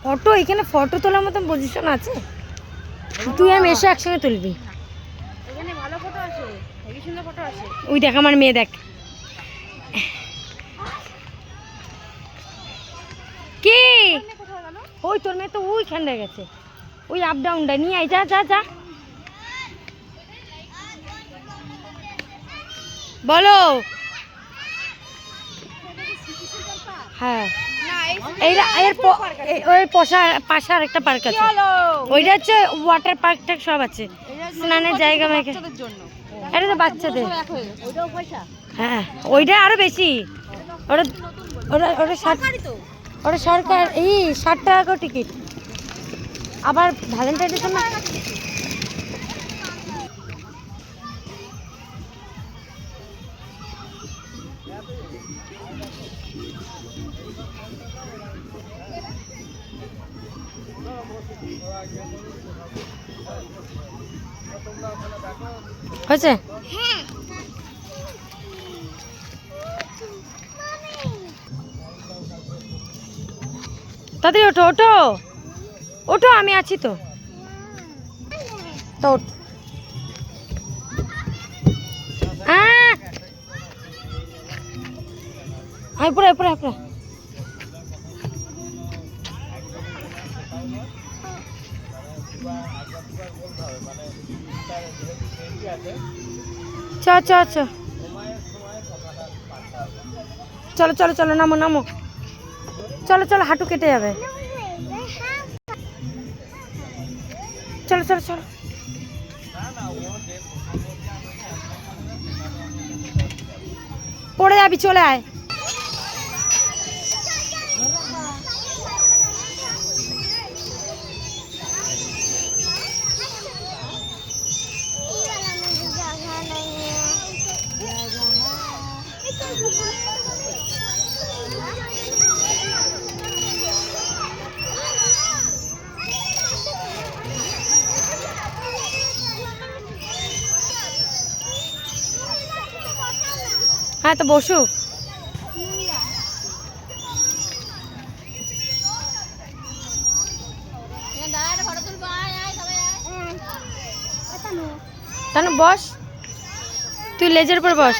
Photo এখানে photo তোলার মতন পজিশন আছে? তুই আমি এসে একসঙ্গে তুলবি। এখানে ভালো ফটো আছে, হেভি সুন্দর ফটো আছে। ওই দেখ আমার মেয়ে, দেখ কি ওই তোর মেয়ে তো ওইখানটা গেছে, ওই আপ ডাউনটা নিয়ে আয়, যা যা যা। বলো। হ্যাঁ ওই পাশে আরেকটা পার্ক আছে, ওইটা হচ্ছে ওয়াটার পার্কটা সব আছে, স্নানের জায়গা মেয়েকে। এটা তো বাচ্চাদের। হ্যাঁ ওইটা আরো বেশি, ওটা ওটা ওটা ওটা সরকার, এই 60 টাকা করে টিকিট। আবার ভ্যালেন্টাইনের জন্য হয়েছে। তাড়াতাড়ি ওঠো ওঠো ওঠো, আমি আছি তো। তো পুরো পুরো পুরো চ চ চ, চলো চলো চলো, নামো নামো, চলো চলো, হাঁটু কেটে যাবে, চলো চলো চলো। পড়ে যাবি, চলে আয়। হ্যাঁ তো বসু। তানু বস, তুই লেজের উপর বস।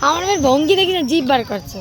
আমার মেয়ের ভঙ্গি দেখি না, জিভ বার করছে।